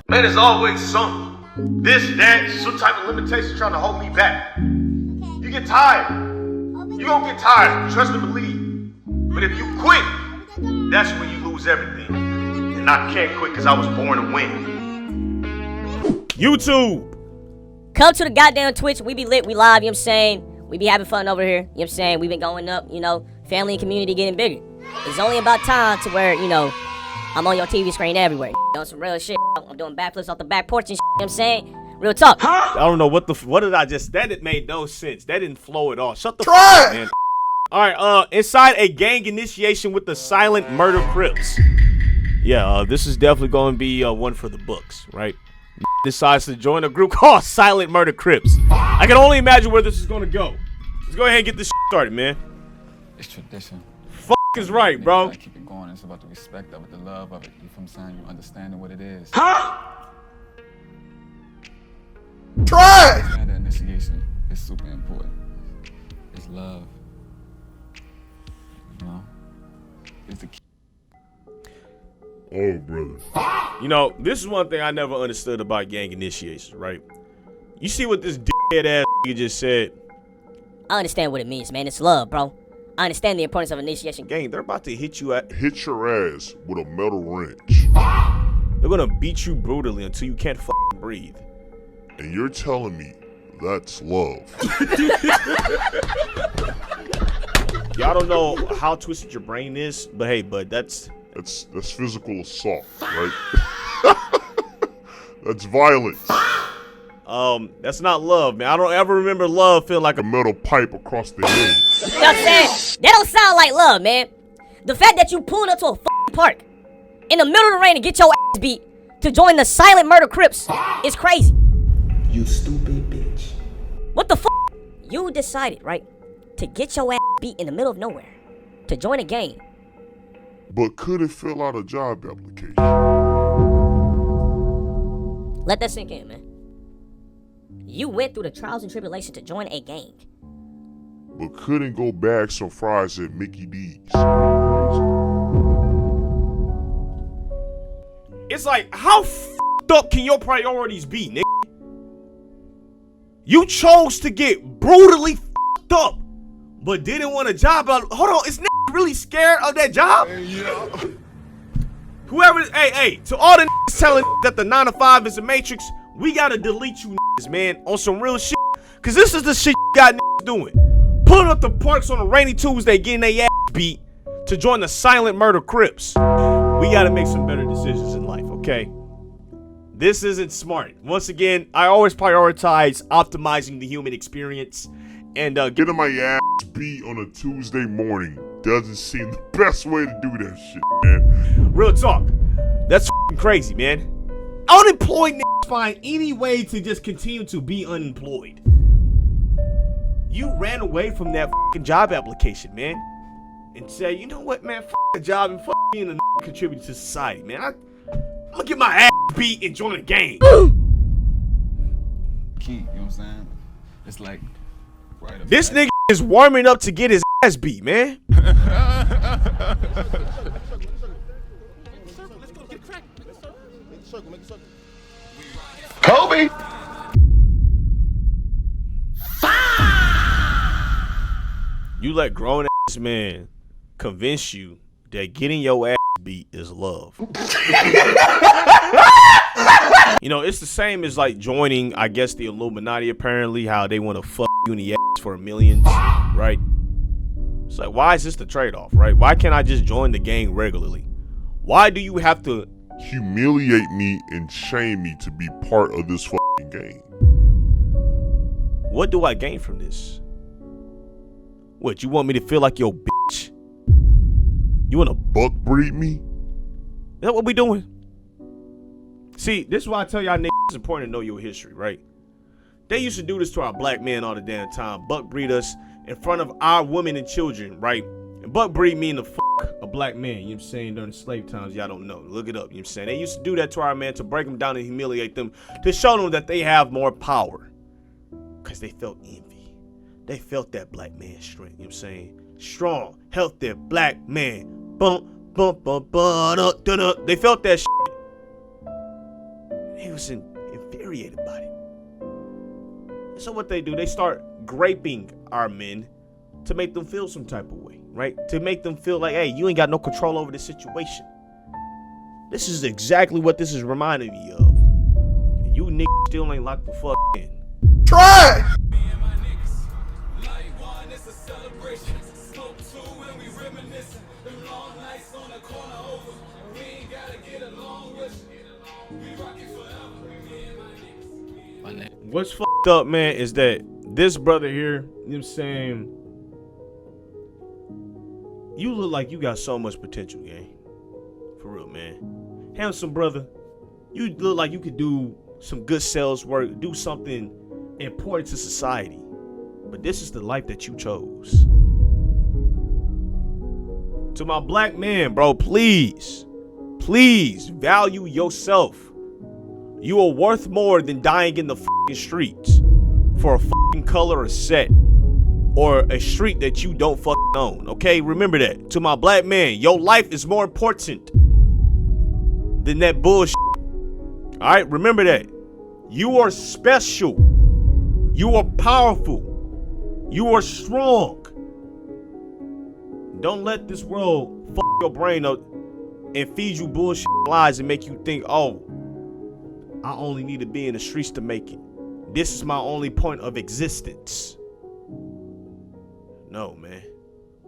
Man, there's always something. This, that, some type of limitation trying to hold me back. You get tired. You gonna get tired, trust and believe. But if you quit, that's when you lose everything. And I can't quit because I was born to win. YouTube! Come to the goddamn Twitch. We be lit, we live, you know what I'm saying? We be having fun over here, you know what I'm saying? We been going up, you know, family and community getting bigger. It's only about time to where, you know, I'm on your TV screen everywhere. Doing some real shit. I'm doing backflips off the back porch and shit, you know what I'm saying? Real talk. I don't know what did I just, that made no sense. That didn't flow at all. Shut the fuck up, man. Alright, inside a gang initiation with the silent murder Crips. Yeah, this is definitely going to be one for the books, right? Decides to join a group called Silent Murder Crips. I can only imagine where this is going to go. Let's go ahead and get this started, man. It's tradition. Fuck is right, bro. Gotta keep it going. It's about the respect of it, the love of it. You from saying you understanding what it is. Huh? Try! The initiation is super important. It's love. You know? It's the key. Oh, brother. You know, this is one thing I never understood about gang initiations, right? You see what this dead ass just said? I understand what it means, man. It's love, bro. I understand the importance of initiation. Gang, they're about to hit your ass with a metal wrench. They're gonna beat you brutally until you can't fucking breathe. And you're telling me that's love. Y'all don't know how twisted your brain is, but hey, that's physical assault, right? That's violence. That's not love, man. I don't ever remember love feeling like a metal pipe across the head. You know what I'm saying? That don't sound like love, man. The fact that you pulled up to a fucking park in the middle of the rain to get your ass beat to join the Silent Murder Crips is crazy. You stupid bitch. What the fuck? You decided, right, to get your ass beat in the middle of nowhere to join a gang. But couldn't fill out a job application. Let that sink in, man. You went through the trials and tribulations to join a gang. But couldn't go bag some fries at Mickey D's. It's like, how f***ed up can your priorities be, nigga? You chose to get brutally f***ed up, but didn't want a job. Hold on, is niggas really scared of that job? Yeah. Whoever, hey, to all the niggas telling that the 9 to 5 is a matrix, we gotta delete you niggas, man, on some real shit. Cause this is the shit you got niggas doing. Pulling up the parks on a rainy Tuesday, getting their ass beat to join the Silent Murder Crips. We gotta make some better decisions in life, okay? This isn't smart. Once again, I always prioritize optimizing the human experience, and getting my ass beat on a Tuesday morning doesn't seem the best way to do that shit, man. Real talk. That's f***ing crazy, man. Unemployed niggas find any way to just continue to be unemployed. You ran away from that f***ing job application, man, and said, you know what, man, f*** a job and f*** being a contributor to society, man. I'm gonna get my ass beat and join a gang. Key, you know what I'm saying? It's like right. This nigga is warming up to get his ass beat, man. Kobe! You let grown ass man convince you that getting your ass beat is love. You know, it's the same as like joining, I guess, the Illuminati, apparently, how they want to fuck you in the ass for millions, right? It's like, why is this the trade-off, right? Why can't I just join the gang regularly? Why do you have to humiliate me and shame me to be part of this fucking gang? What do I gain from this? What, you want me to feel like your bitch? You want to buck breed me? Is that what we doing? See, this is why I tell y'all niggas it's important to know your history, right? They used to do this to our black men all the damn time. Buck breed us in front of our women and children, right? And buck breed mean to fuck a black man, you know what I'm saying, during the slave times. Y'all don't know. Look it up, you know what I'm saying? They used to do that to our men to break them down and humiliate them, to show them that they have more power. Because they felt envy. They felt that black man's strength, you know what I'm saying? Strong, healthy black man. Bump, bump, bump, bump, da, da. They felt that shit. They was infuriated by it. So what they do, they start graping our men to make them feel some type of way, right? To make them feel like, hey, you ain't got no control over the situation. This is exactly what this is reminding me of. And you niggas still ain't locked the fuck in. Trash! What's fucked up, man, is that this brother here, you know what I'm saying, you look like you got so much potential, gang. For real, man. Handsome brother. You look like you could do some good sales work, do something important to society. But this is the life that you chose. To my black man, bro, please value yourself. You are worth more than dying in the fucking streets for a fucking color or set or a street that you don't fucking own. Okay, remember that. To my black man, your life is more important than that bullshit. All right, remember that. You are special. You are powerful. You are strong. Don't let this world fuck your brain up and feed you bullshit lies and make you think, oh, I only need to be in the streets to make it. This is my only point of existence. No, man.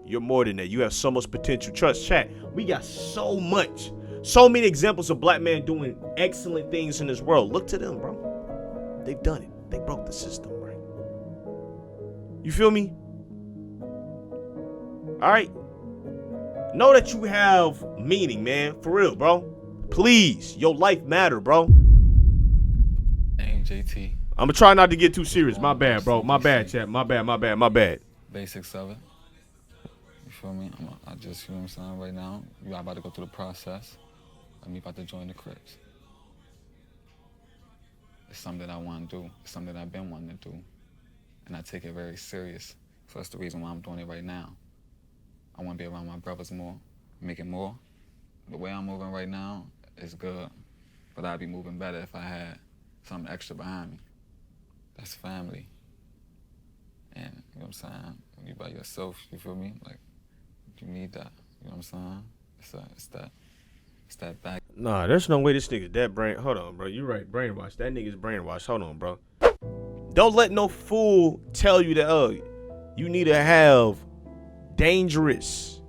You're more than that. You have so much potential. Trust, chat. We got so many examples of black men doing excellent things in this world. Look to them, bro. They've done it. They broke the system, right? You feel me? All right. Know that you have meaning, man. For real, bro. Please. Your life matter, bro. JT. I'm gonna try not to get too serious. My bad, bro. My bad, chat. My bad. Basics of it. You feel me? I just, you know what I'm saying, right now, you are about to go through the process. I'm about to join the Crips. It's something that I want to do. It's something that I've been wanting to do. And I take it very serious. So that's the reason why I'm doing it right now. I want to be around my brothers more, making more. The way I'm moving right now is good, but I'd be moving better if I had something extra behind me. That's family. And you know what I'm saying? When you by yourself, you feel me? Like, you need that. You know what I'm saying? It's that back. Nah, there's no way this nigga's that brain. Hold on, bro. You right. Brainwashed. That nigga's brainwashed. Hold on, bro. Don't let no fool tell you that, you need to have dangerous,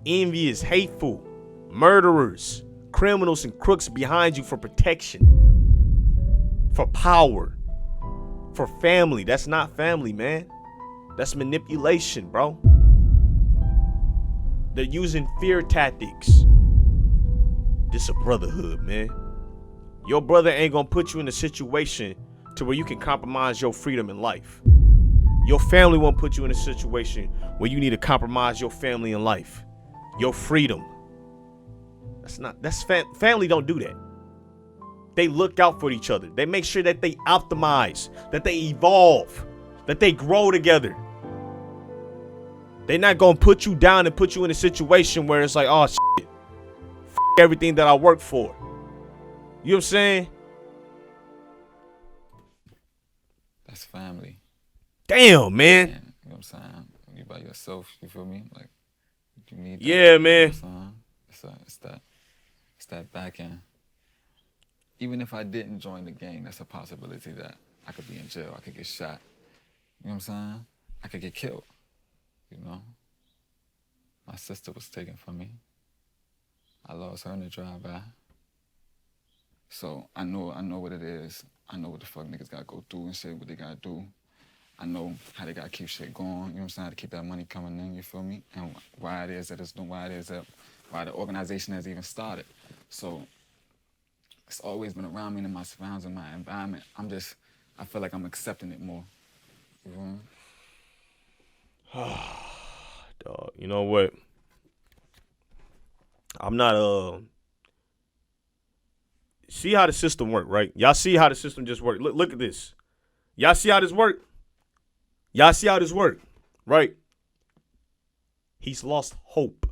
envious, hateful, murderers, criminals, and crooks behind you for protection. For power, for family. That's not family, man. That's manipulation, bro. They're using fear tactics. This a brotherhood, man. Your brother ain't gonna put you in a situation to where you can compromise your freedom in life. Your family won't put you in a situation where you need to compromise your family in life. Your freedom. Family don't do that. They look out for each other. They make sure that they optimize, that they evolve, that they grow together. They're not going to put you down and put you in a situation where it's like, oh, shit, everything that I worked for. You know what I'm saying? That's family. Damn, man. And, you know what I'm saying? When you by yourself, you feel me? Like, you need that. Yeah, man. You know what I'm saying? It's that back end. Even if I didn't join the gang, that's a possibility that I could be in jail, I could get shot. You know what I'm saying? I could get killed, you know? My sister was taken from me. I lost her in the drive-by. So I know what it is. I know what the fuck niggas gotta go through and shit, what they gotta do. I know how they gotta keep shit going, you know what I'm saying? How to keep that money coming in, you feel me? And why it is that it's doing, why the organization has even started. So it's always been around me in my surroundings, in my environment. I feel like I'm accepting it more. You know what I mean? Dog, you know what? I'm not, see how the system work, right? Y'all see how the system just work. Look at this. Y'all see how this work? Y'all see how this work, right? He's lost hope.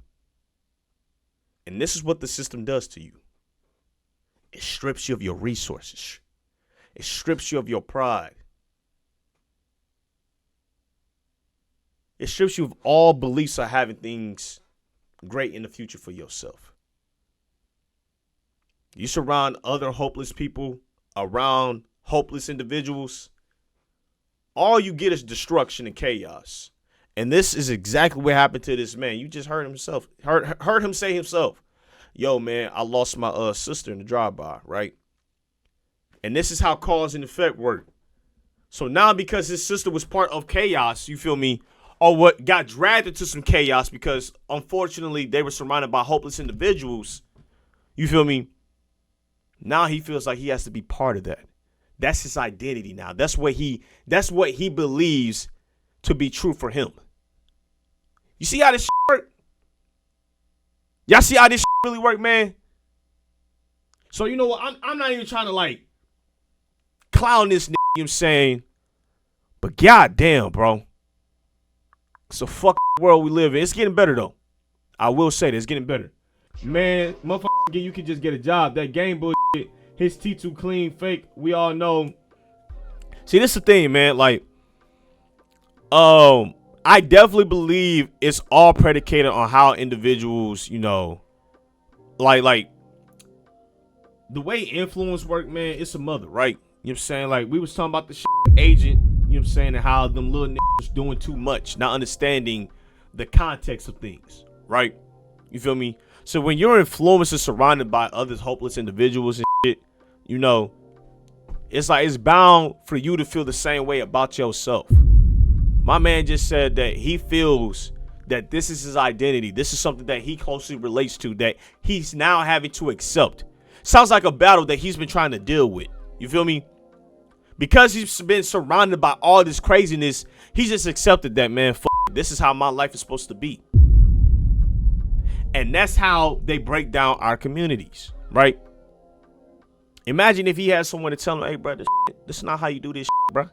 And this is what the system does to you. It strips you of your resources. It strips you of your pride. It strips you of all beliefs of having things great in the future for yourself. You surround other hopeless people around hopeless individuals, all you get is destruction and chaos. And this is exactly what happened to this man. You just heard himself, heard him say himself, yo, man, I lost my sister in the drive-by, right? And this is how cause and effect work. So now because his sister was part of chaos, you feel me, or what got dragged into some chaos because unfortunately they were surrounded by hopeless individuals, you feel me? Now he feels like he has to be part of that. That's his identity now. That's what he believes to be true for him. You see how this shit work? Y'all see how this shit really work, man? So you know what? I'm not even trying to like clown this nigga, you know what I'm saying? But goddamn, bro. It's a fucking world we live in. It's getting better though. I will say that it's getting better. Man, motherfucker, you can just get a job. That game bullshit, his T2 clean, fake. We all know. See, this is the thing, man. Like, I definitely believe it's all predicated on how individuals, you know, like the way influence work, man. It's a mother, right? You know what I'm saying? Like we was talking about the shit agent. You know what I'm saying? And how them little niggas doing too much, not understanding the context of things, right? You feel me? So when your influence is surrounded by other hopeless individuals and shit, you know, it's like it's bound for you to feel the same way about yourself. My man just said that he feels that this is his identity. This is something that he closely relates to, that he's now having to accept. Sounds like a battle that he's been trying to deal with. You feel me? Because he's been surrounded by all this craziness, he just accepted that, man, this is how my life is supposed to be. And that's how they break down our communities, right? Imagine if he had someone to tell him, hey, bro, this is not how you do this, bro.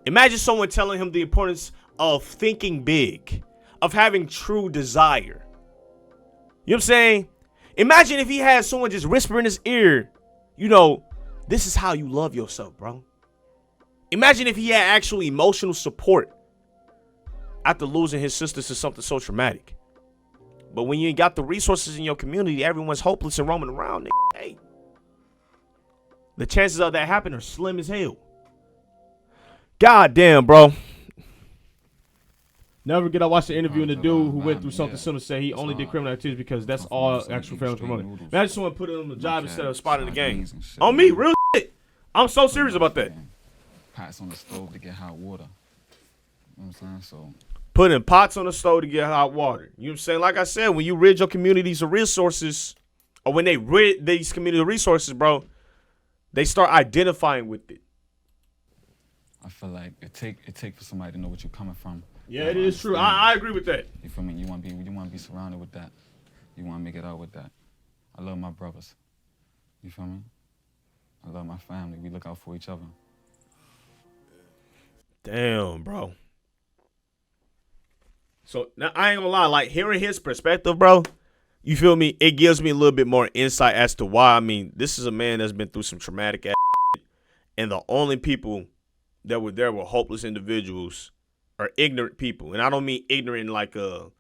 Imagine someone telling him the importance of thinking big, of having true desire. You know what I'm saying? Imagine if he had someone just whisper in his ear, you know, this is how you love yourself, bro. Imagine if he had actual emotional support after losing his sister to something so traumatic. But when you ain't got the resources in your community, everyone's hopeless and roaming around, nigga. Hey, the chances of that happening are slim as hell. God damn, bro. Never forget I watched the interview and the dude who went through something similar said he only did criminal activities because that's all actual family promoting. Imagine someone put him on the job instead of spotting the game. On me, real shit. I'm so serious about that. Pots on the stove to get hot water. You know what I'm saying? So putting pots on the stove to get hot water. You know what I'm saying? Like I said, when you rid your communities of resources, or when they rid these community resources, bro, they start identifying with it. I feel like it take for somebody to know what you're coming from. Yeah, it is true. I agree with that. You feel me? You want to be surrounded with that. You want to make it out with that. I love my brothers. You feel me? I love my family. We look out for each other. Damn, bro. So now I ain't gonna lie, like hearing his perspective, bro, you feel me? It gives me a little bit more insight as to why. I mean, this is a man that's been through some traumatic ass shit, and the only people that were there were hopeless individuals or ignorant people. And I don't mean ignorant in like a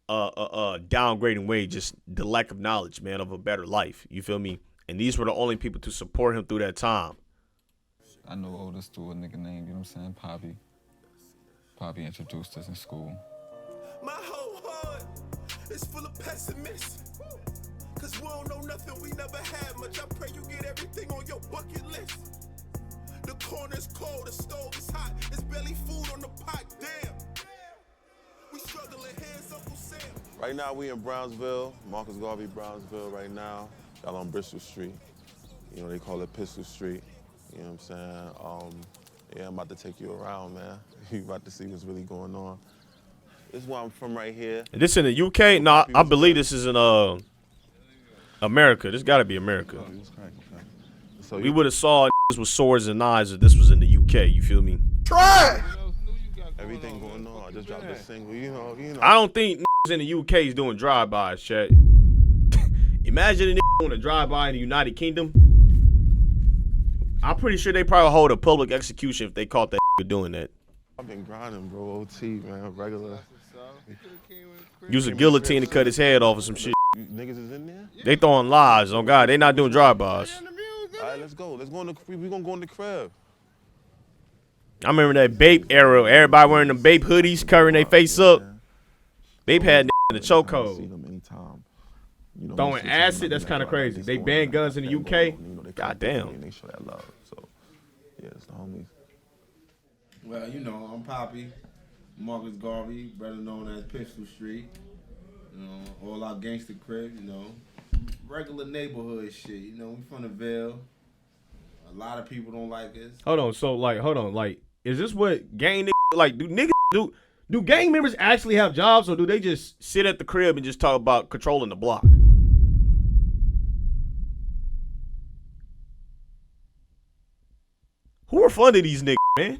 downgrading way, just the lack of knowledge, man, of a better life. You feel me? And these were the only people to support him through that time. I know oldest to a nigga named, you know what I'm saying, Poppy. Poppy introduced us in school. My whole heart is full of pessimists. Cause we don't know nothing, we never had much. I pray you get everything on your bucket list. The corner's cold, the stove is hot. There's barely food on the pot, damn. We struggling, hands Uncle Sam. Right now we in Brownsville, Marcus Garvey, Brownsville right now. Y'all on Bristol Street. You know, they call it Pistol Street. You know what I'm saying? Yeah, I'm about to take you around, man. You about to see what's really going on. This is where I'm from right here. And this in the UK? No, I believe this is in America. This gotta be America. So we would have saw with swords and knives if this was in the UK, you feel me? Try! Everything going on. I just dropped a single, you know. I don't think in the UK is doing drive-bys, chat. Imagine a doing a drive-by in the United Kingdom. I'm pretty sure they probably hold a public execution if they caught that doing that. I've been grinding, bro. OT, man. Regular. Use a guillotine to cut his head off or some shit. You niggas is in there? They throwing lies. Oh God, they not doing drive-bys. All right, let's go. Let's go in the. We gonna go in the crib. I remember that Bape era. Everybody wearing them Bape hoodies, covering their face up. Bape had in the chokehold. Throwing acid, that's kind of crazy. They banned guns in the UK. Goddamn. They show that love. So, yeah, it's the homies. Well, you know, I'm Poppy, Marcus Garvey, better known as Pistol Street. You know, all our gangster crib, you know. Regular neighborhood shit, you know, we from the Ville. A lot of people don't like us. Hold on, is this what gang niggas, like, do gang members actually have jobs, or do they just sit at the crib and just talk about controlling the block? Who are funding these niggas, man?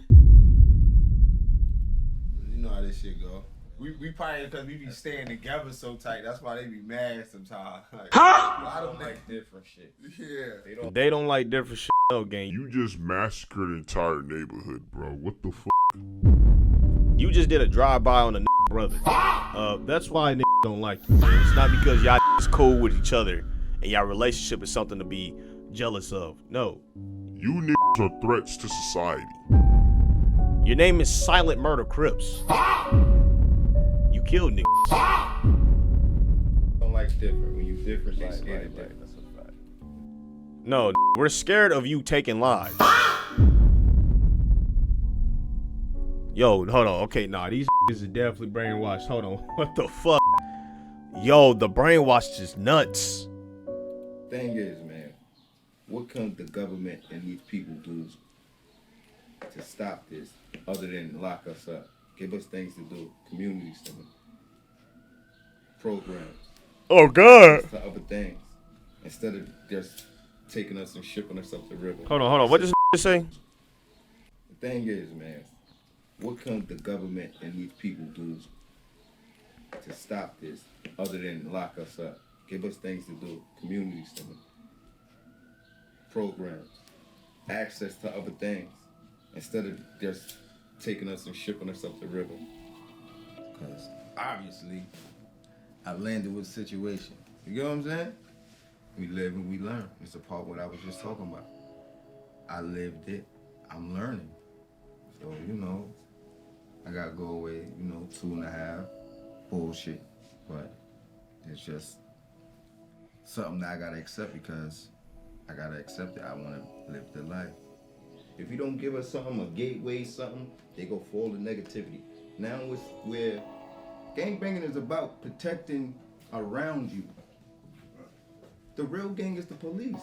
You know how this shit go. We probably, because we be staying together so tight, that's why they be mad sometimes. Like, I don't like different shit. Yeah. They don't like different shit, no, gang. You just massacred an entire neighborhood, bro. What the fuck? You just did a drive-by on a brother. That's why niggas don't like you, man. It's not because y'all is cool with each other and y'all relationship is something to be jealous of. No. You niggas are threats to society. Your name is Silent Murder Crips. You killed niggas. Don't like different. When you different, they scared of different. That's a fact. No, we're scared of you taking lives. Yo, hold on. Okay, nah, these is definitely brainwashed. Hold on. What the fuck? Yo, the brainwash is nuts. Thing is, man, what can the government and these people do to stop this other than lock us up? Give us things to do, community stuff, programs. Oh, God. To other things, instead of just taking us and shipping us up the river. Hold on. What does this say? The thing is, man, what can the government and these people do to stop this other than lock us up? Give us things to do, community stuff, programs, access to other things, instead of just taking us and shipping us up the river. Because obviously, I've landed with a situation. You get what I'm saying? We live and we learn. It's a part of what I was just talking about. I lived it. I'm learning. So, you know, I got to go away, 2.5. Bullshit. But it's just something that I got to accept because I got to accept it. I want to live the life. If you don't give us something, a gateway, something, they go for all the negativity. Now it's where gangbanging is about protecting around you. The real gang is the police.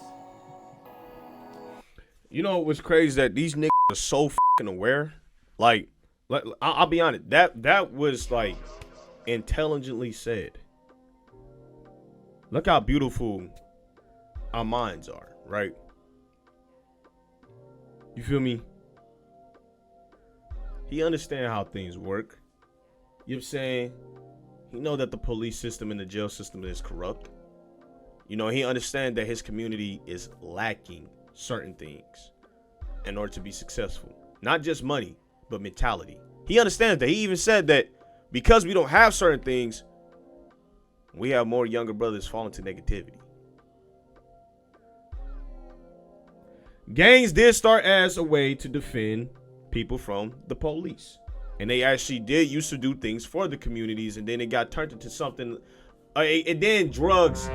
You know what's crazy is that these niggas are so fucking aware. Like I'll be honest, that was like intelligently said. Look how beautiful our minds are, right? You feel me? He understand how things work. You know what I'm saying? He know that the police system and the jail system is corrupt. You know, he understand that his community is lacking certain things in order to be successful. Not just money, but mentality. He understands that. He even said that because we don't have certain things, we have more younger brothers falling to negativity. Gangs did start as a way to defend people from the police. And they actually did used to do things for the communities, and then it got turned into something. And then drugs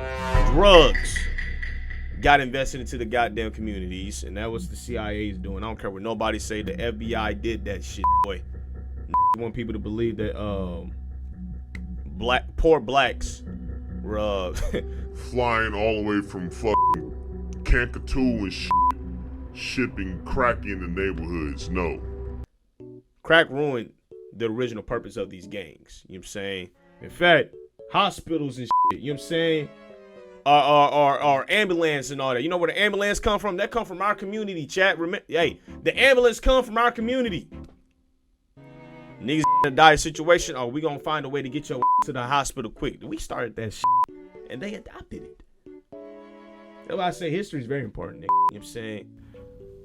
got invested into the goddamn communities, and that was the CIA's doing. I don't care what nobody say. The FBI did that shit, boy. Want people to believe that poor blacks were flying all the way from fucking Kankatu and shit, shipping crack in the neighborhoods. No. Crack ruined the original purpose of these gangs. You know what I'm saying? In fact, hospitals and shit, you know what I'm saying? Our ambulance and all that. You know where the ambulance come from? That come from our community, chat. Hey, the ambulance come from our community. Niggas in a dire situation. Oh, we gonna find a way to get your to the hospital quick. We started that shit, and they adopted it. That's why I say history is very important, nigga. You know what I'm saying?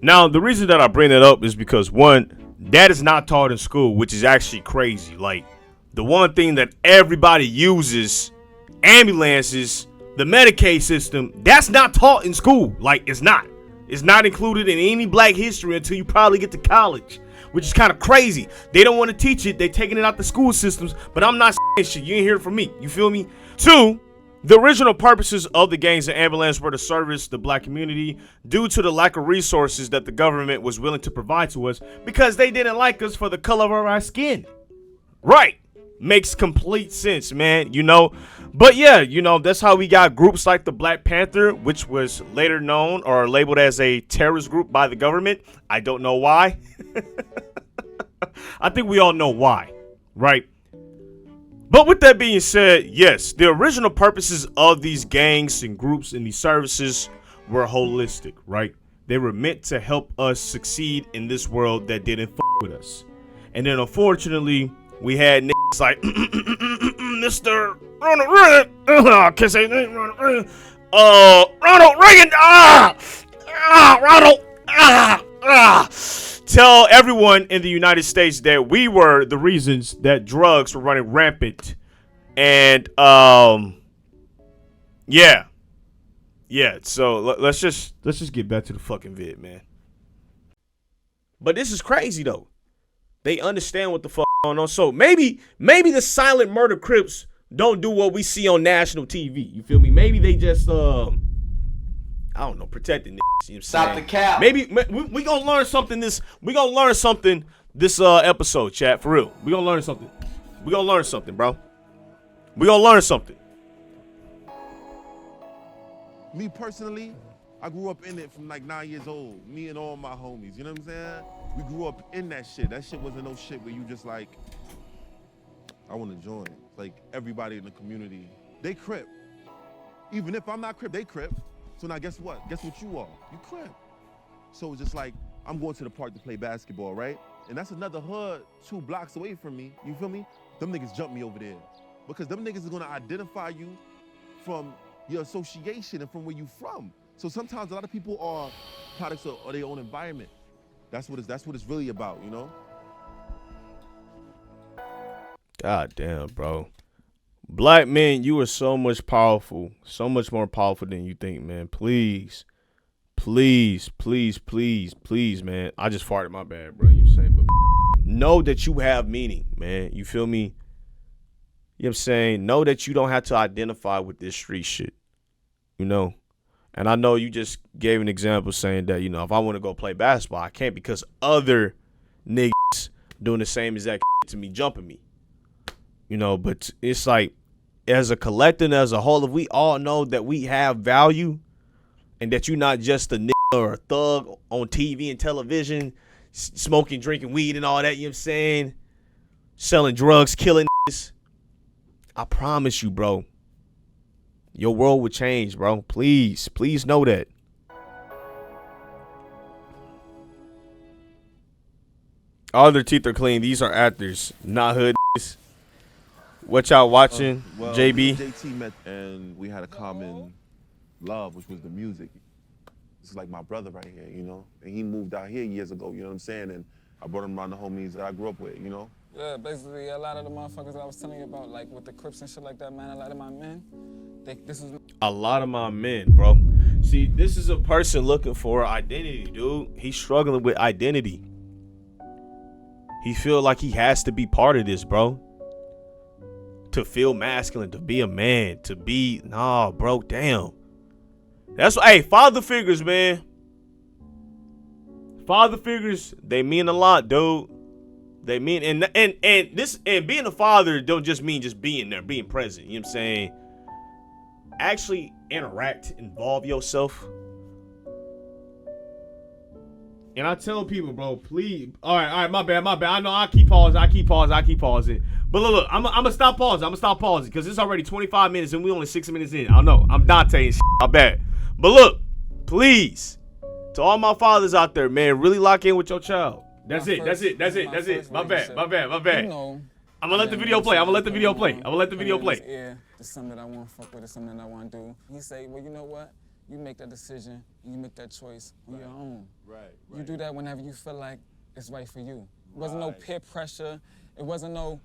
Now, the reason that I bring that up is because, one, that is not taught in school, which is actually crazy. Like, the one thing that everybody uses, ambulances, the Medicaid system, that's not taught in school. Like, it's not. It's not included in any black history until you probably get to college, which is kind of crazy. They don't want to teach it. They're taking it out the school systems, but I'm not saying shit. You ain't hear it from me. You feel me? Two, the original purposes of the gangs and ambulance were to service the black community due to the lack of resources that the government was willing to provide to us because they didn't like us for the color of our skin. Right. Makes complete sense, man, you know. But yeah, you know, that's how we got groups like the Black Panther, which was later known or labeled as a terrorist group by the government. I don't know why. I think we all know why, right? But with that being said, yes, the original purposes of these gangs and groups and these services were holistic, right? They were meant to help us succeed in this world that didn't with us. And then unfortunately, we had niggas like Mr. Ronald Reagan. I can't say name, Ronald Reagan. Ronald Reagan. Tell everyone in the United States that we were the reasons that drugs were running rampant. And yeah. So let's just get back to the fucking vid, man. But this is crazy though. They understand what the fuck going on. So maybe the silent murder Crips don't do what we see on national TV. You feel me? Maybe they just I don't know, protecting niggas. You know what I'm saying? Stop the cap. Maybe we gonna learn something this episode, chat, for real. We gonna learn something. We gonna learn something, bro. We gonna learn something. Me personally, I grew up in it from like 9 years old. Me and all my homies, you know what I'm saying? We grew up in that shit. That shit wasn't no shit where you just like, I want to join. Like everybody in the community, they Crip. Even if I'm not Crip, they Crip. So now guess what? Guess what you are? You Crip. So it's just like, I'm going to the park to play basketball, right? And that's another hood 2 blocks away from me. You feel me? Them niggas jump me over there. Because them niggas is gonna identify you from your association and from where you from. So sometimes a lot of people are products of their own environment. That's what it's really about, you know? God damn, bro. Black men, you are so much powerful, so much more powerful than you think, man. Please, man. I just farted, my bad, bro. You know what I'm saying? But know that you have meaning, man. You feel me? You know what I'm saying? Know that you don't have to identify with this street shit, you know? And I know you just gave an example saying that, you know, if I want to go play basketball, I can't because other niggas doing the same exact to me, jumping me. You know, but it's like, as a collective, as a whole, if we all know that we have value and that you're not just a nigga or a thug on TV and television, smoking, drinking weed and all that, you know what I'm saying? Selling drugs, killing niggas. I promise you, bro. Your world would change, bro. Please know that. All their teeth are clean. These are actors, not hood. What y'all watching, Well, JB? JT met and we had a common love, which was the music. This is like my brother right here, you know? And he moved out here years ago, you know what I'm saying? And I brought him around the homies that I grew up with, you know? Yeah, basically a lot of the motherfuckers that I was telling you about, like with the Crips and shit like that, man, a lot of my men, A lot of my men, bro. See, this is a person looking for identity, dude. He's struggling with identity. He feel like he has to be part of this, bro. To feel masculine, to be a man, to be, nah, bro, damn. That's why, hey, father figures, man. Father figures, they mean a lot, dude. They mean, and being a father don't just mean just being there, being present. You know what I'm saying? Actually interact, involve yourself. And I tell people, bro, please. All right, my bad. I know I keep pausing. But look, I'm gonna stop pausing. Because it's already 25 minutes and we only 6 minutes in. I know, I'm Dante and shit. My bad. But look, please, to all my fathers out there, man, really lock in with your child. That's it. My bad. you know, I'm gonna let the video play. Yeah, it's something that I want to fuck with, it's something that I want to do. He say, well, you know what? you make that decision and you make that choice on your own. Right. You do that whenever you feel like it's right for you. It wasn't no peer pressure. It wasn't no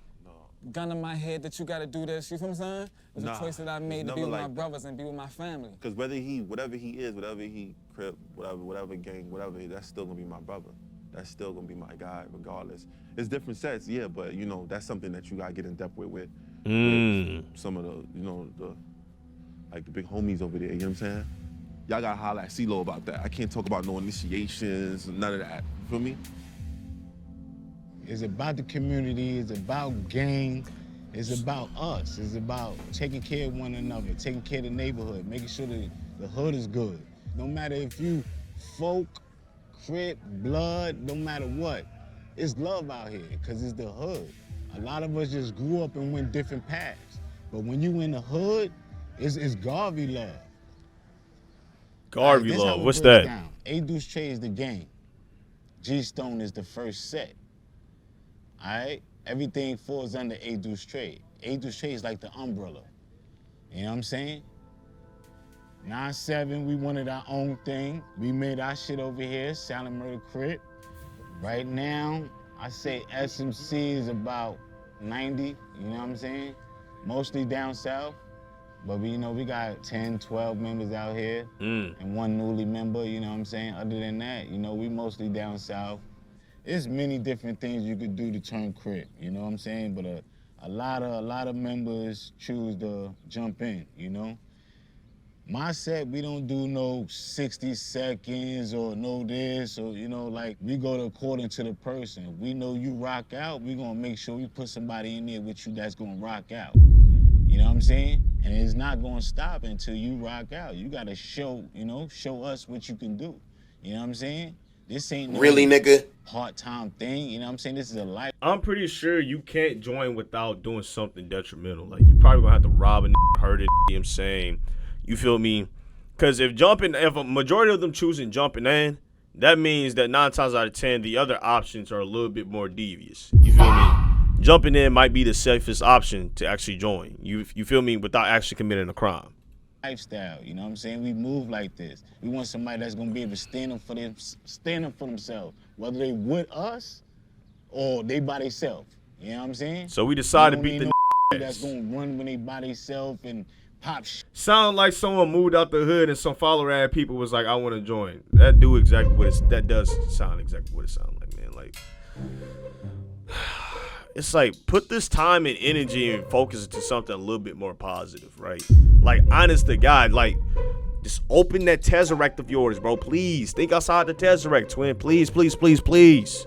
gun in my head that you got to do this. You feel what I'm saying? It was a choice that I made to be with my brothers and be with my family. Because whatever he is, whatever he crip, whatever gang, whatever, that's still gonna be my brother. That's still gonna be my guy, regardless. It's different sets, yeah, but you know that's something that you gotta get in depth with some of the, you know, the big homies over there. You know what I'm saying? Y'all gotta holler at CeeLo about that. I can't talk about no initiations, none of that. You feel me? It's about the community, it's about gang, it's about us. It's about taking care of one another, taking care of the neighborhood, making sure that the hood is good. No matter if you folk, crip, blood, no matter what, it's love out here, because it's the hood. A lot of us just grew up and went different paths. But when you in the hood, it's Garvey love. Garvey love, what's that? A-Deuce Trey is the game. G-Stone is the first set. All right? Everything falls under A-Deuce Trey. A-Deuce Trey is like the umbrella. You know what I'm saying? 9-7, we wanted our own thing. We made our shit over here, Silent Murder Crip. Right now, I say SMC is about 90, you know what I'm saying? Mostly down south. But we, you know, we got 10, 12 members out here and one newly member, you know what I'm saying? Other than that, you know, we mostly down south. There's many different things you could do to turn Crip, you know what I'm saying? But a lot of members choose to jump in, you know? My set, we don't do no 60 seconds or no this or, you know, like we go according to the person. If we know you rock out, we gonna make sure we put somebody in there with you that's gonna rock out. You know what I'm saying? And it's not gonna stop until you rock out. You gotta show, you know, show us what you can do. You know what I'm saying? This ain't no Really, nigga? part-time thing, you know what I'm saying? This is a life. I'm pretty sure you can't join without doing something detrimental. Like, you probably gonna have to rob a nigga, hurt it, you know what I'm saying? You feel me? Because if a majority of them choosing jumping in, that means that 9 times out of 10, the other options are a little bit more devious. You feel me? Jumping in might be the safest option to actually join. You feel me? Without actually committing a crime. Lifestyle, you know what I'm saying? We move like this. We want somebody that's gonna be able to stand up for themselves, whether they with us or they by themselves. You know what I'm saying? So we decided to beat the that's gonna run when they by themselves and pop shit. Sound like someone moved out the hood and some follower-ass people was like, I want to join. That does sound exactly what it sounds like, man. Like, it's like, put this time and energy and focus into something a little bit more positive, right? Like, honest to God, like, just open that Tesseract of yours, bro. Please, think outside the Tesseract, twin. Please, please, please, please.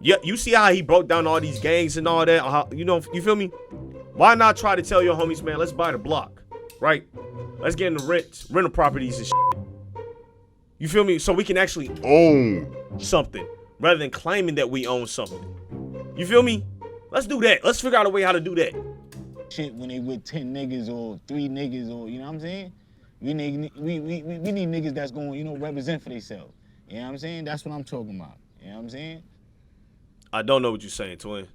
Yeah, you see how he broke down all these gangs and all that? How, you know, you feel me? Why not try to tell your homies, man, let's buy the block, right? Let's get into rental properties and shit. You feel me? So we can actually own something rather than claiming that we own something. You feel me? Let's do that. Let's figure out a way how to do that. Shit, when they with 10 niggas or 3 niggas or, you know what I'm saying? We need niggas that's gonna, you know, represent for themselves. You know what I'm saying? That's what I'm talking about. You know what I'm saying? I don't know what you're saying, twin.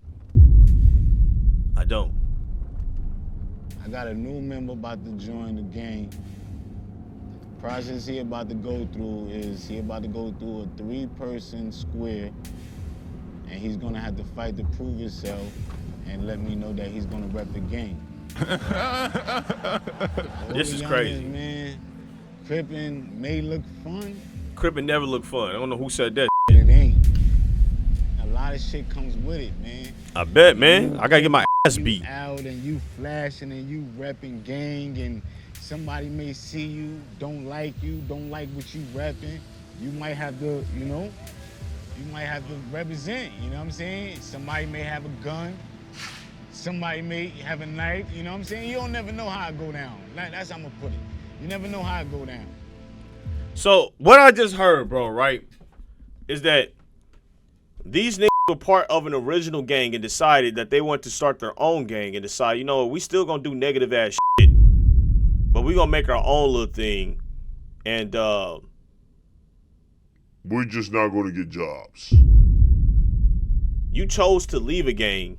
I don't. I got a new member about to join the gang. Process he about to go through is he about to go through a 3-person square, and he's gonna have to fight to prove himself and let me know that he's gonna rep the gang. This is crazy. Man, Crippin' may look fun. Crippin' never look fun. I don't know who said that. It ain't. A lot of shit comes with it, man. I bet, man. I gotta get my ass beat. Out and you flashing and you repping gang, and somebody may see you, don't like what you repping. You might have to, you know, represent, you know what I'm saying? Somebody may have a gun. Somebody may have a knife, you know what I'm saying? You don't never know how it go down. That's how I'm gonna put it. You never know how it go down. So, what I just heard, bro, right, is that these niggas were part of an original gang and decided that they want to start their own gang and decide, you know what, we still gonna do negative ass shit, but we gonna make our own little thing, and we're just not gonna get jobs. You chose to leave a gang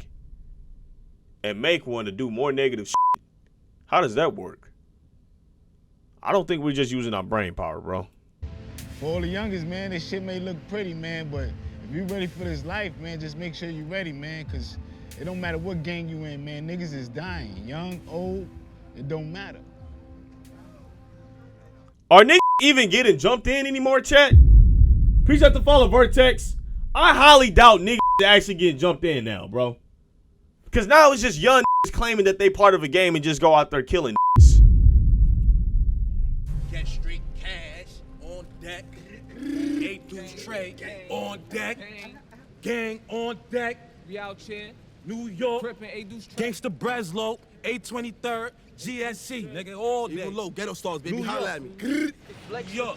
and make one to do more negative shit. How does that work? I don't think we're just using our brain power, bro. For all the youngest, man, this shit may look pretty, man, but if you ready for this life, man, just make sure you ready, man, because it don't matter what gang you in, man. Niggas is dying. Young, old, it don't matter. Are niggas even getting jumped in anymore, chat? Appreciate the follow, Vertex. I highly doubt niggas actually getting jumped in now, bro. Because now it's just young niggas claiming that they part of a game and just go out there killing niggas. Get straight cash on deck. 8 dudes trade on deck. Gang on deck. We out here. New York. Gangsta Breslow. 823rd. GSC. Nigga, all day. Even low, ghetto stars, baby. Holla at me. Yo,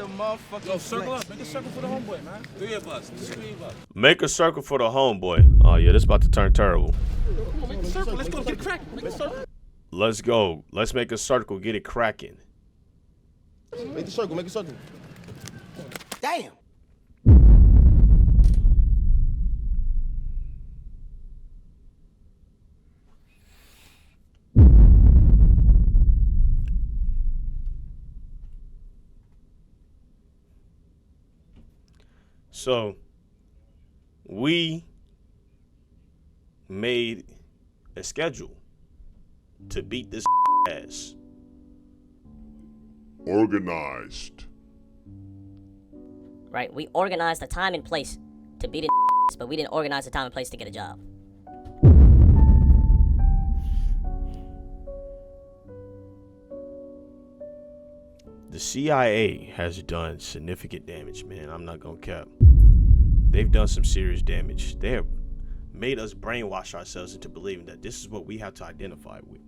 circle up. Make a circle for the homeboy, man. 3 of us. 3 of us. Make a circle for the homeboy. Oh, yeah, this about to turn terrible. Come on, make a circle. Let's go get it cracking. Make a circle. Let's go. Let's make a circle. Get it cracking. Make the circle, make a circle. Damn. So, we made a schedule to beat this ass. Organized. Right? We organized the time and place to beat it, but we didn't organize the time and place to get a job. The CIA has done significant damage, man. I'm not gonna cap. They've done some serious damage. They have made us brainwash ourselves into believing that this is what we have to identify with.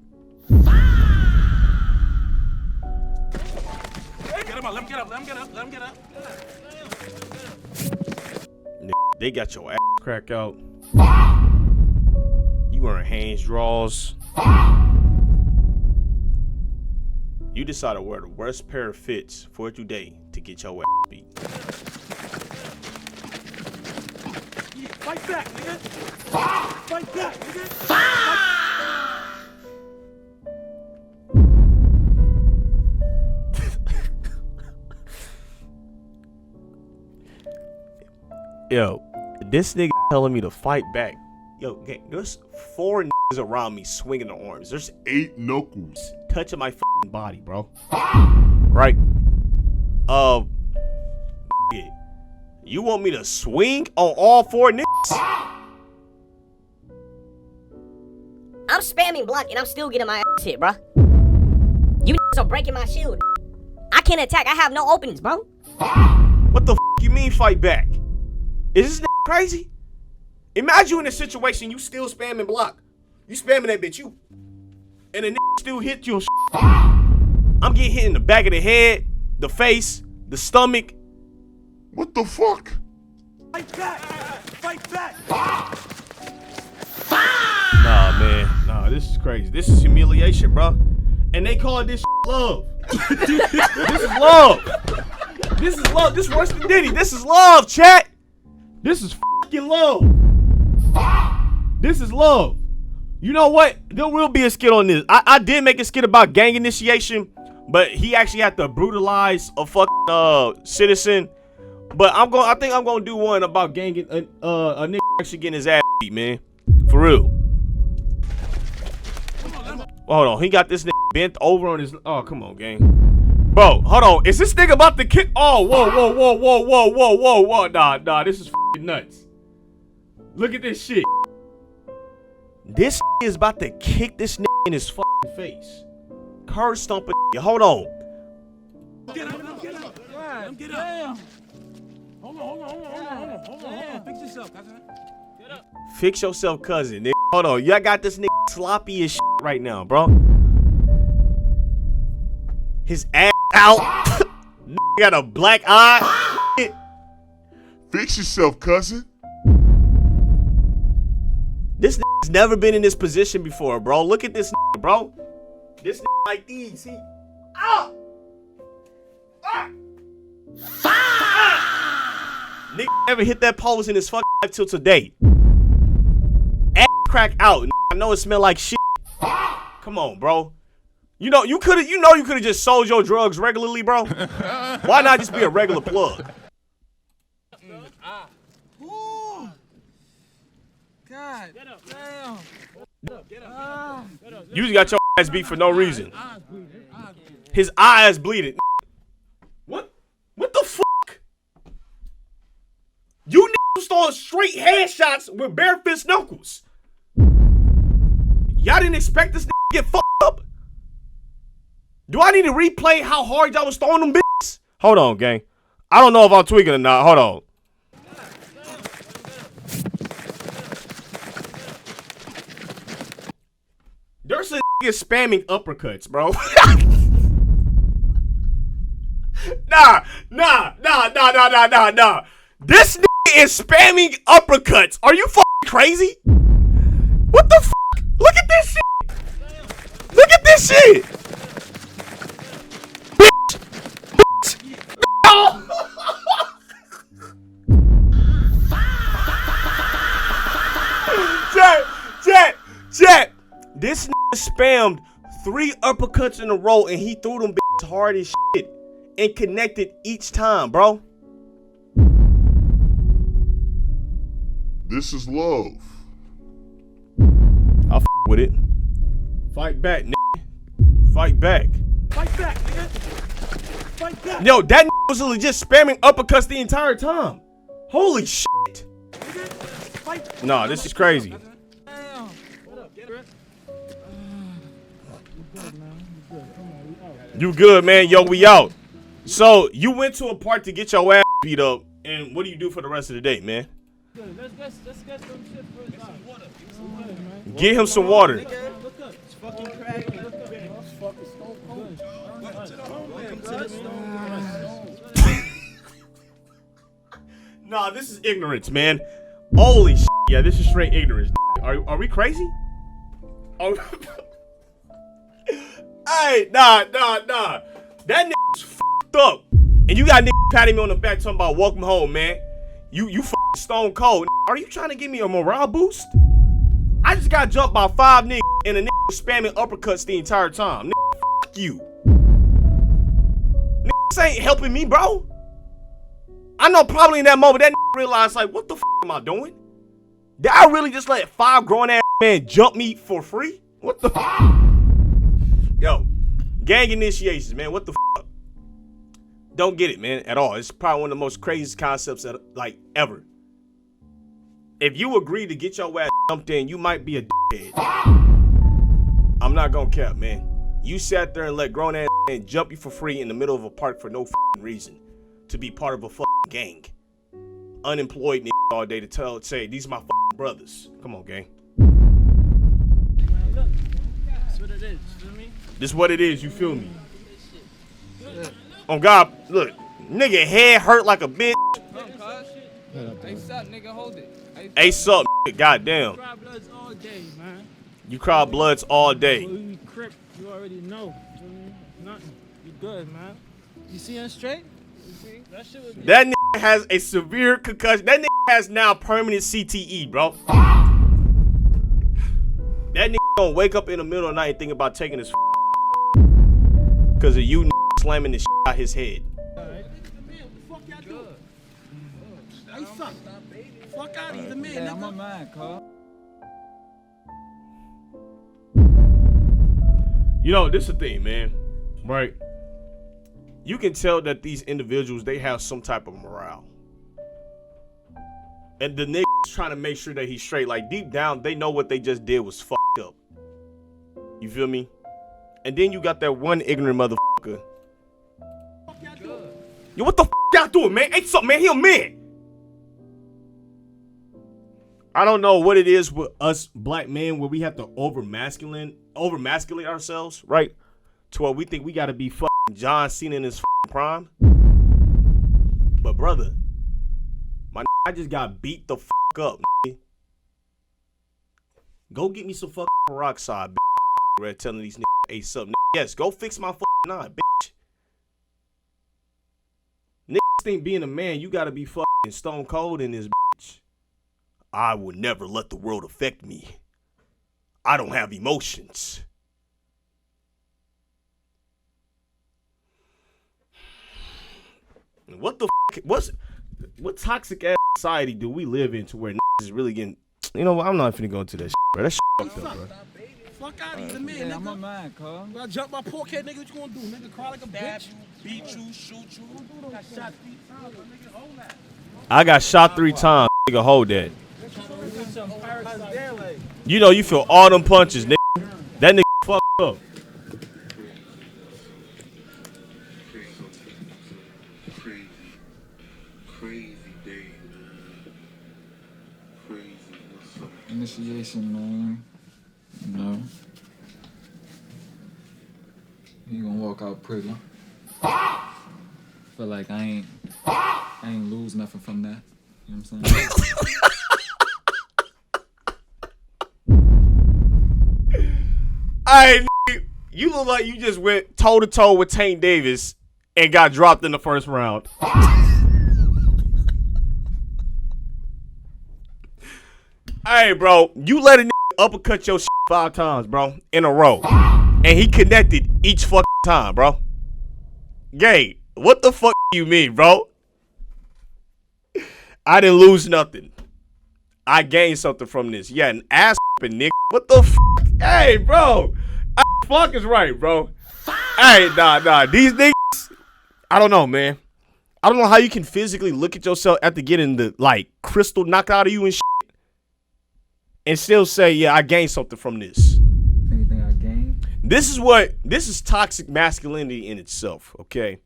Get him up. Let him get up. Let him get up. Let him get up. They got your ass crack out. You wearing Hanes draws. You decided to wear the worst pair of fits for today to get your ass beat. Fight back, nigga. Fight back, nigga. Yo, this nigga telling me to fight back. Yo, there's 4 niggas around me swinging their arms. There's 8 knuckles touching my fucking body, bro. Right? You want me to swing on all 4 niggas? I'm spamming block and I'm still getting my ass hit, bro. You niggas are breaking my shield. I can't attack. I have no openings, bro. What the f you mean fight back? Is this nigga crazy? Imagine you in a situation you still spamming block. You spamming that bitch, you. And a nigga still hit you. I'm getting hit in the back of the head, the face, the stomach. What the fuck? Fight back. Fight back. Nah, man. Nah, this is crazy. This is humiliation, bro. And they call this love. This is love. This is love. This is worse than Diddy. This is love, chat. This is fucking love. This is love. You know what? There will be a skit on this. I did make a skit about gang initiation, but he actually had to brutalize a fucking citizen. But I think I'm gonna do one about ganging a nigga actually getting his ass beat, man. For real. Hold on, he got this nigga bent over on his. Oh, come on, gang. Bro, hold on. Is this nigga about to kick? Oh, whoa. Nah. This is fucking nuts. Look at this shit. This is about to kick this nigga in his fucking face. Curse stomp a nigga. Hold on. Get up. Let get up. Hold on. Fix yourself, cousin. Get up. Fix yourself, cousin. Nigga. Hold on. Y'all got this nigga sloppy as shit right now, bro. His ass out. Nigga got a black eye. Fix yourself, cousin. This nigga's never been in this position before, bro. Look at this nigga, bro. This nigga like these. See? Ah! Nigga never hit that pose in his fucking life till today. Ass crack out. I know it smell like shit. Come on, bro. You know you could have just sold your drugs regularly, bro. Why not just be a regular plug? God damn. You just got your ass beat for no reason. His eyes bleeding. What the fuck? You niggas throwing straight headshots with bare fist knuckles. Y'all didn't expect this nigga to get fucked up? Do I need to replay how hard y'all was throwing them bitches? Hold on, gang. I don't know if I'm tweaking or not. Hold on. There's a nigga spamming uppercuts, bro. Nah. This nigga is spamming uppercuts. Are you fucking crazy? What the fuck? Look at this shit. Look at this shit. Bitch. No. Chat. This nigga spammed 3 uppercuts in a row and he threw them bitches hard as shit and connected each time, bro. This is love. I'll with it. Fight back, nigga. Fight back. Fight back, nigga. Fight back. Yo, that nigga was legit spamming uppercuts the entire time. Holy shit. Nah, this is crazy. You good, man? Yo, we out. So, you went to a park to get your ass beat up, and what do you do for the rest of the day, man? Let's get some shit first. Get him some water. It's fucking cracking. It's fucking stone cold. Welcome to the stone. Nah, this is ignorance, man. Holy shit. Yeah, this is straight ignorance. Are we crazy? Oh. Hey, nah. That nigga's fucked up. And you got niggas patting me on the back talking about welcome home, man. You fucking stone cold. Are you trying to give me a morale boost? I just got jumped by 5 niggas and a nigga was spamming uppercuts the entire time. Nigga, fuck you. Niggas ain't helping me, bro. I know probably in that moment that nigga realized, like, what the fuck am I doing? Did I really just let 5 grown ass men jump me for free? What the fuck? Yo, gang initiations, man. What the fuck? Don't get it, man, at all. It's probably one of the most craziest concepts that, like, ever. If you agree to get your ass jumped in, you might be a dickhead. I'm not gonna cap, man. You sat there and let grown ass men jump you for free in the middle of a park for no reason to be part of a gang. Unemployed niggas all day to say these are my brothers. Come on, gang. That's what it is. You feel me? This is what it is. You feel me? Oh God, look, nigga head hurt like a bitch. Ace up, nigga, hold it. Ace up, nigga, goddamn. You cry bloods all day, man. You cry bloods all day. When we crip, you already know. Nothing. You good, man. You see him straight? You see? That shit was That nigga has a severe concussion. That nigga has now permanent CTE, bro. That nigga gonna wake up in the middle of the night and think about taking his because of you slamming the shit out his head. Fuck out, he's the man, nigga. I'm a man, cuz. You know, this is the thing, man. Right? You can tell that these individuals, they have some type of morale. And the nigga's trying to make sure that he's straight. Like, deep down, they know what they just did was fucked up. You feel me? And then you got that one ignorant motherfucker. Yo, what the y'all doing, man? Ain't something, man. He a man. I don't know what it is with us black men where we have to over masculine ourselves, right? To where we think we gotta be fucking John Cena in his prime. But brother, I just got beat the fuck up. Go get me some fucking peroxide, bitch. Red telling these niggas ace up. Yes, go fix my fucking eye, bitch. Niggas think being a man, you gotta be fucking stone cold in this bitch. I will never let the world affect me. I don't have emotions. What the what toxic ass society do we live in to where is really getting? You know what? I'm not finna go into that shit, bro. That shit fucked up, bro. Fuck out of here, the man, nigga. I'm a man, cuz. When I jump my poor cat, nigga, what you gonna do? Nigga, cry like a bitch? Beat you, shoot you. Got shot 3 times, nigga, hold that. I got shot 3 times, nigga. Hold that. You know you feel all them punches, nigga. That nigga fucked up. Initiation, man. You know. You gonna walk out pretty. Feel like I ain't lose nothing from that. You know what I'm saying? Alright, you look like you just went toe to toe with Tank Davis and got dropped in the first round. Hey, bro, you let a nigga uppercut your shit 5 times, bro, in a row, and he connected each fucking time, bro. Gay, what the fuck do you mean, bro? I didn't lose nothing. I gained something from this. Yeah, an ass whipping, nigga. What the fuck? Hey, bro. Fuck is right, bro. Hey, nah. These niggas, I don't know, man. I don't know how you can physically look at yourself after getting the, like, crystal knocked out of you and shit and still say, yeah, I gained something from this. Anything I gained? This is toxic masculinity in itself, okay?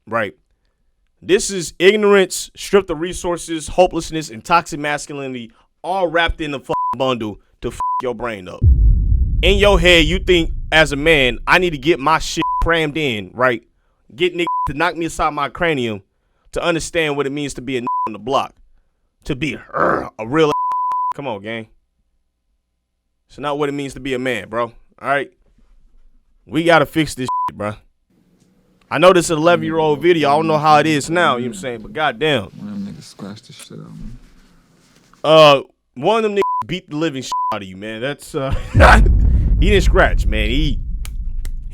Right? This is ignorance, stripped of resources, hopelessness, and toxic masculinity all wrapped in a fucking bundle to f your brain up. In your head, you think, as a man, I need to get my shit crammed in, right? Get niggas to knock me aside my cranium to understand what it means to be a nigga on the block. To be a real Come on, gang. It's not what it means to be a man, bro. All right? We got to fix this shit, bro. I know this is an 11-year-old video. I don't know how it is now, you know what I'm saying? But goddamn. One of them niggas scratched the shit out of me. One of them niggas beat the living shit out of you, man. That's, he didn't scratch, man. He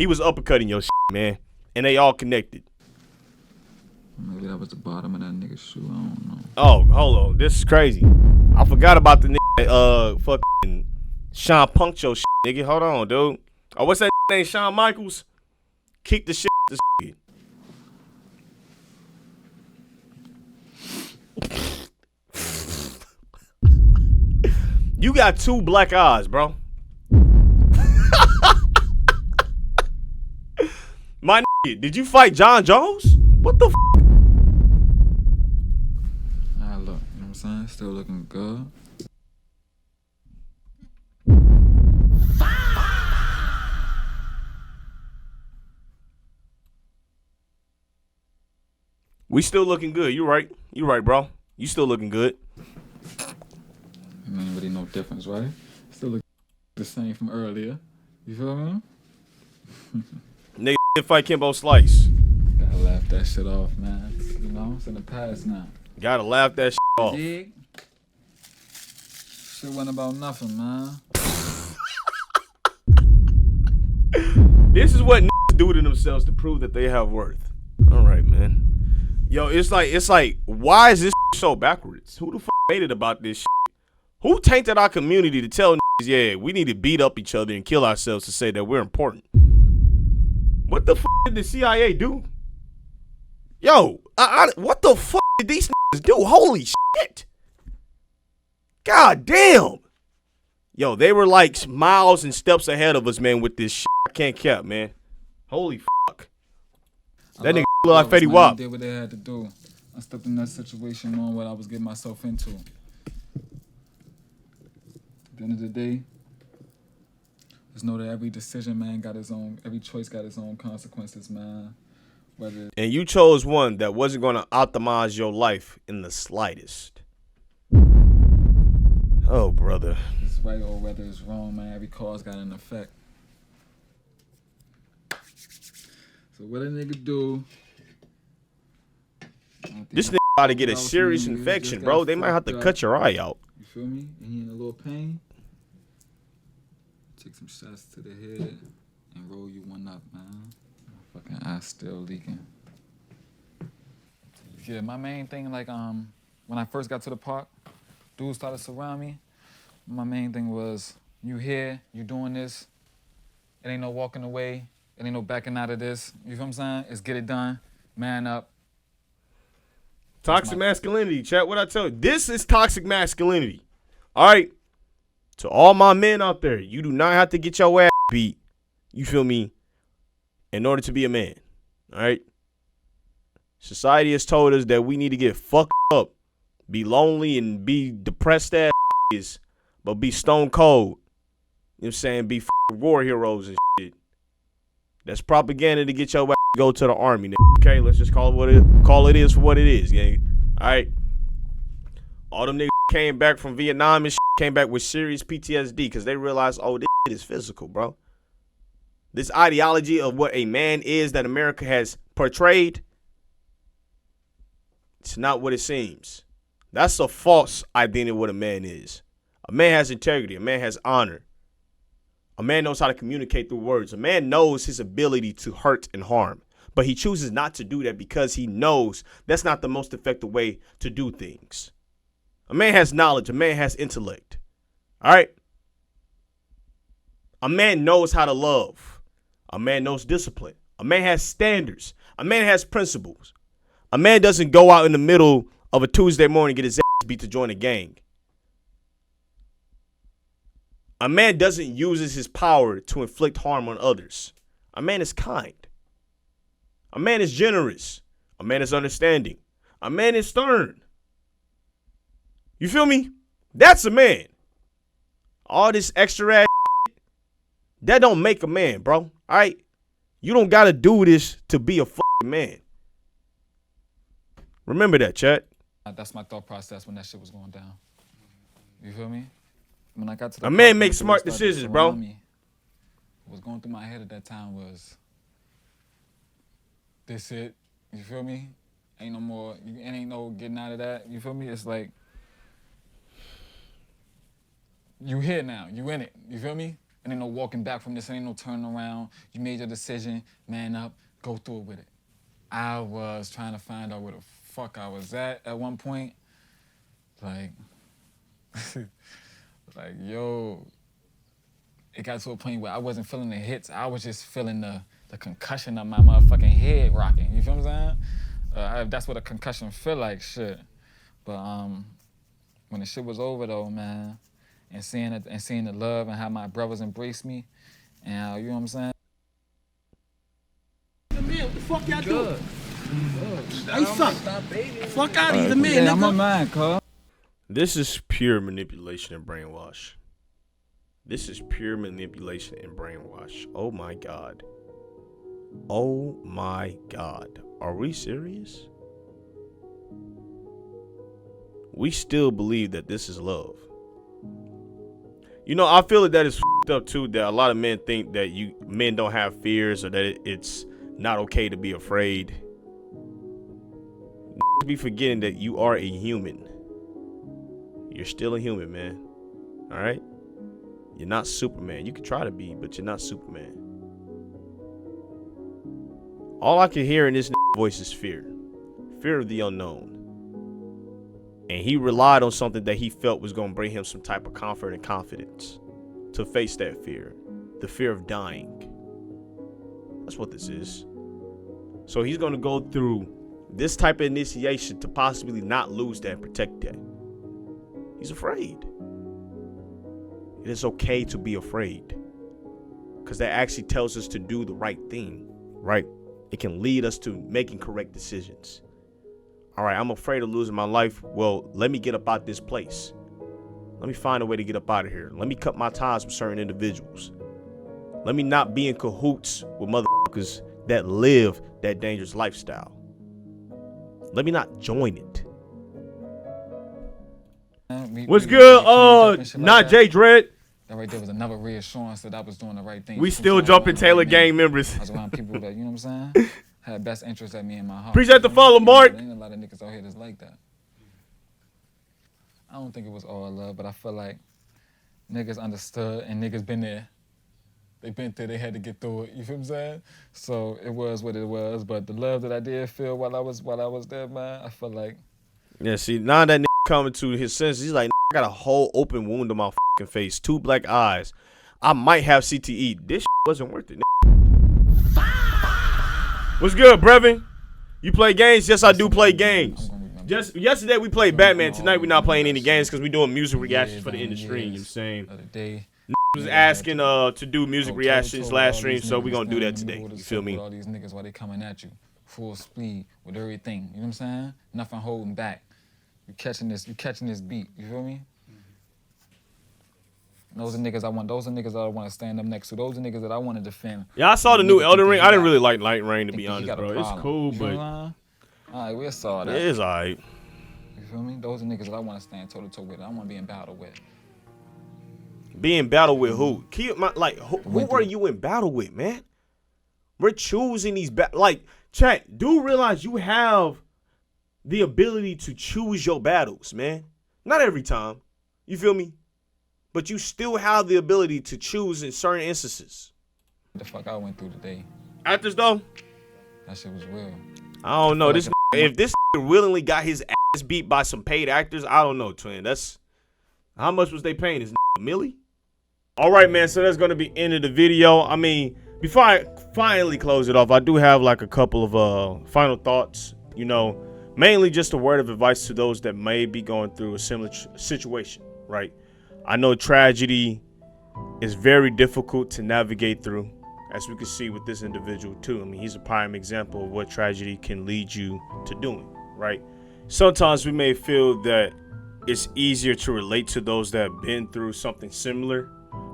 was uppercutting your shit, man. And they all connected. Maybe that was the bottom of that nigga's shoe. I don't know. Oh, hold on. This is crazy. I forgot about the nigga fucking Sean punked your shit, nigga. Hold on, dude. Oh, what's that name? Shawn Michaels? Kick the shit out of this shit. You got 2 black eyes, bro. My nigga, did you fight John Jones? What the f? Ah, look, you know what I'm saying? Still looking good. We still looking good. You right. You right, bro. You still looking good. I ain't really no difference, right? Still look the same from earlier. You feel me? Nigga fight Kimbo Slice. Gotta laugh that shit off, man. You know, it's in the past now. Gotta laugh that shit off. Dig? Shit wasn't about nothing, man. This is what niggas do to themselves to prove that they have worth. All right, man. Yo, it's like, why is this so backwards? Who the fuck made it about this shit? Who tainted our community to tell niggas, yeah, we need to beat up each other and kill ourselves to say that we're important? What the fuck did the CIA do? Yo, what the fuck did these niggas do? Holy shit. God damn. Yo, they were like miles and steps ahead of us, man, with this shit. I can't cap, man. Holy fuck. That nigga look like Fetty Wap. Did what they had to do. I stepped in that situation knowing what I was getting myself into. At the end of the day, just know that every decision, man, every choice got its own consequences, man. And you chose one that wasn't going to optimize your life in the slightest. Oh, brother. It's right or whether it's wrong, man. Every cause got an effect. So what a nigga do? This nigga about to get a serious infection, bro. They might have to cut your eye out. You feel me? And he in a little pain. Take some shots to the head and roll you one up, man. My fucking eye still leaking. Yeah, my main thing, like, when I first got to the park, dudes started surrounding me. My main thing was, you here, you doing this. It ain't no walking away. It ain't no backing out of this. You feel what I'm saying? It's get it done, man up. Toxic masculinity, chat. What I tell you, this is toxic masculinity. All right, to all my men out there, you do not have to get your ass beat. You feel me? In order to be a man, all right. Society has told us that we need to get fucked up, be lonely, and be depressed as, but be stone cold. You know what I'm saying? Be war heroes and shit. That's propaganda to get your ass to go to the army, nigga. Okay, let's just call it is for what it is, gang. All right. All them niggas came back from Vietnam and shit, came back with serious PTSD because they realized, oh, this shit is physical, bro. This ideology of what a man is that America has portrayed, it's not what it seems. That's a false identity of what a man is. A man has integrity. A man has honor. A man knows how to communicate through words. A man knows his ability to hurt and harm. But he chooses not to do that because he knows that's not the most effective way to do things. A man has knowledge. A man has intellect. All right? A man knows how to love. A man knows discipline. A man has standards. A man has principles. A man doesn't go out in the middle of a Tuesday morning and get his ass beat to join a gang. A man doesn't use his power to inflict harm on others. A man is kind. A man is generous. A man is understanding. A man is stern. You feel me? That's a man. All this extra ass that don't make a man, bro. All right? You don't got to do this to be a fucking man. Remember that, chat. That's my thought process when that shit was going down. You feel me? When I got to the a man park, makes smart decisions, bro. What was going through my head at that time was, this it. You feel me? Ain't no more. It ain't no getting out of that. You feel me? It's like, you here now. You in it. You feel me? And ain't no walking back from this. Ain't no turning around. You made your decision. Man up. Go through it with it. I was trying to find out where the fuck I was at one point. Like, like, yo, it got to a point where I wasn't feeling the hits. I was just feeling the concussion of my motherfucking head rocking. You feel what I'm saying? That's what a concussion feel like, shit. But when the shit was over though, man, and seeing the love and how my brothers embraced me, and you know what I'm saying? Man, what the fuck y'all doing? Hey, son. Fuck out of here, the man, Yeah, nigga. I'm a man, cuz. This is pure manipulation and brainwash. This is pure manipulation and brainwash. Oh my God. Oh my God. Are we serious? We still believe that this is love. You know, I feel that is f***ed up too, that a lot of men think that men don't have fears or that it's not okay to be afraid. Be forgetting that you are a human. You're still a human, man. All right? You're not Superman. You can try to be, but you're not Superman. All I can hear in this voice is fear. Fear of the unknown. And he relied on something that he felt was going to bring him some type of comfort and confidence to face that fear. The fear of dying. That's what this is. So he's going to go through this type of initiation to possibly not lose that and protect that. He's afraid. It is okay to be afraid. Because that actually tells us to do the right thing, right? It can lead us to making correct decisions. All right, I'm afraid of losing my life. Well, let me get up out this place. Let me find a way to get up out of here. Let me cut my ties with certain individuals. Let me not be in cahoots with motherfuckers that live that dangerous lifestyle. Let me not join it. What's good? Not J Dread. That right there was another reassurance that I was doing the right thing. We still jumping Taylor gang members. I was around people that, you know what I'm saying, had best interests at me in my heart. Appreciate the follow, Mark. There ain't a lot of niggas out here that's like that. I don't think it was all love, but I feel like niggas understood and niggas been there. They been there, they had to get through it. You feel what I'm saying? So it was what it was. But the love that I did feel while I was there, man, I felt like. Yeah, see, now that coming to his senses, he's like, I got a whole open wound on my fucking face, 2 black eyes. I might have CTE. This wasn't worth it. What's good, Brevin? You play games? Yes, I do play games. Just yesterday we played Batman. Tonight we're not playing any games because we're doing music reactions for the industry. You know what I'm saying? Day. Was asking to do music reactions last stream, so we're gonna do that today. You feel me? All these niggas while they coming at you, full speed with everything. You know what I'm saying? Nothing holding back. You catching this beat. You feel me? Those are niggas I want. Those are niggas that I want to stand up next to. Those are niggas that I want to defend. Yeah, I saw the new Elden Ring. I didn't really like Light Rain, to be honest, bro. It's cool, but all right, we saw that. It is alright. You feel me? Those are niggas that I want to stand toe to toe with. I want to be in battle with. Be in battle with who? Keep my who are you in battle with, man? We're choosing these chat. Do realize you have the ability to choose your battles, man. Not every time. You feel me? But you still have the ability to choose in certain instances. What the fuck I went through today? Actors though? That shit was real. I don't know. If this willingly got his ass beat by some paid actors, I don't know, twin. That's how much was they paying this Millie? All right, man. So that's gonna be end of the video. I mean, before I finally close it off, I do have like a couple of final thoughts. You know, mainly just a word of advice to those that may be going through a similar situation, right? I know tragedy is very difficult to navigate through, as we can see with this individual too. I mean, he's a prime example of what tragedy can lead you to doing, right? Sometimes we may feel that it's easier to relate to those that have been through something similar,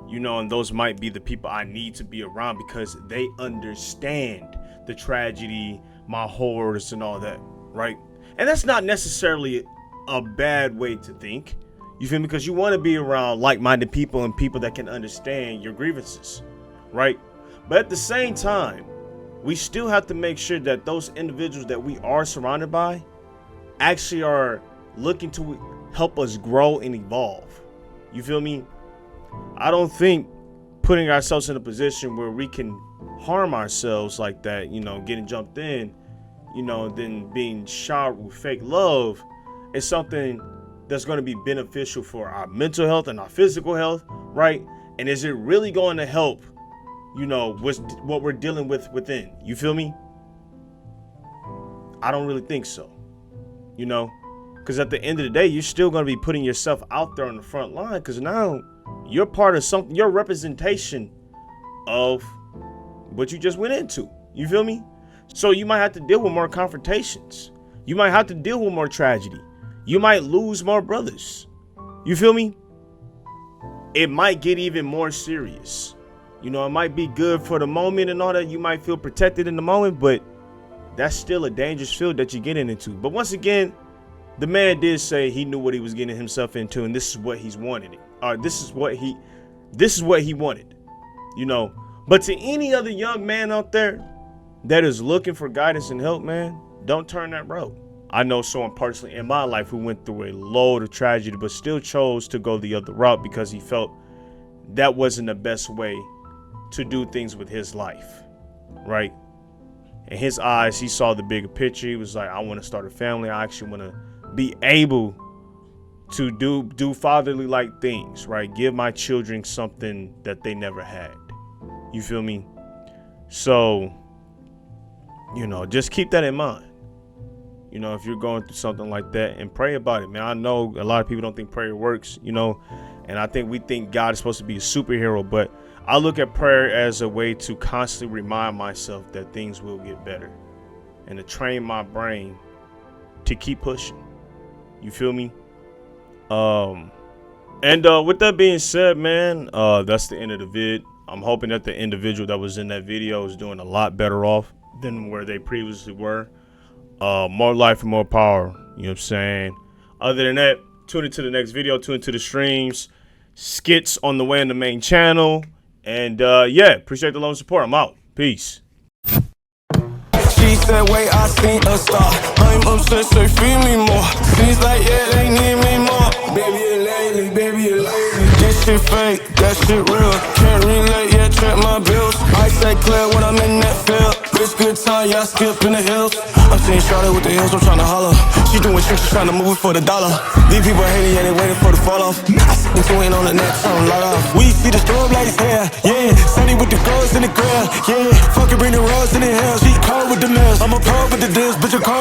you know, and those might be the people I need to be around because they understand the tragedy, my horrors and all that, right? And that's not necessarily a bad way to think. You feel me? Because you want to be around like-minded people and people that can understand your grievances, right? But at the same time, we still have to make sure that those individuals that we are surrounded by actually are looking to help us grow and evolve. You feel me? I don't think putting ourselves in a position where we can harm ourselves like that, you know, getting jumped in, you know, then being showered with fake love is something that's going to be beneficial for our mental health and our physical health, right? And is it really going to help, you know, what we're dealing with within? You feel me? I don't really think so, you know, because at the end of the day, you're still going to be putting yourself out there on the front line because now you're part of something, you're a representation of what you just went into. You feel me? So you might have to deal with more confrontations. You might have to deal with more tragedy. You might lose more brothers. You feel me? It might get even more serious. You know, it might be good for the moment and all that. You might feel protected in the moment, but that's still a dangerous field that you're getting into. But once again, the man did say he knew what he was getting himself into, and this is what he's wanted. This is what he wanted. You know, but to any other young man out there that is looking for guidance and help, man, don't turn that road. I know someone personally in my life who went through a load of tragedy, but still chose to go the other route because he felt that wasn't the best way to do things with his life, right? In his eyes, he saw the bigger picture. He was like, I want to start a family. I actually want to be able to do fatherly like things, right? Give my children something that they never had. You feel me? So, you know, just keep that in mind. You know, if you're going through something like that, and pray about it, man. I know a lot of people don't think prayer works, you know, and I think we think God is supposed to be a superhero, but I look at prayer as a way to constantly remind myself that things will get better and to train my brain to keep pushing. You feel me? And with that being said, man, that's the end of the vid. I'm hoping that the individual that was in that video is doing a lot better off than where they previously were. More life and more power. You know what I'm saying? Other than that, tune into the next video. Tune into the streams. Skits on the way in the main channel. And yeah, appreciate the love and support. I'm out. Peace. She said, wait, I seen a star. I'm obsessed, they feel me more. Seems like, yeah, they need me more. Baby, you're lately, baby, you're lately. This shit fake, that shit real. Can't relate, yeah, check my around, yeah, I skip in the hills. I'm seeing Charlotte with the hills, I'm tryna holler. She doing tricks, she tryna move it for the dollar. These people hating, yeah, they waiting for the fall off. I sit the twin on the neck, tell them log off. We see the strobe like his hair, yeah. Sunny with the girls in the grill, yeah. Fucking bring the rose in the hills. She cold with the mills, I'm a pro with the deals, bitch, I'm cold.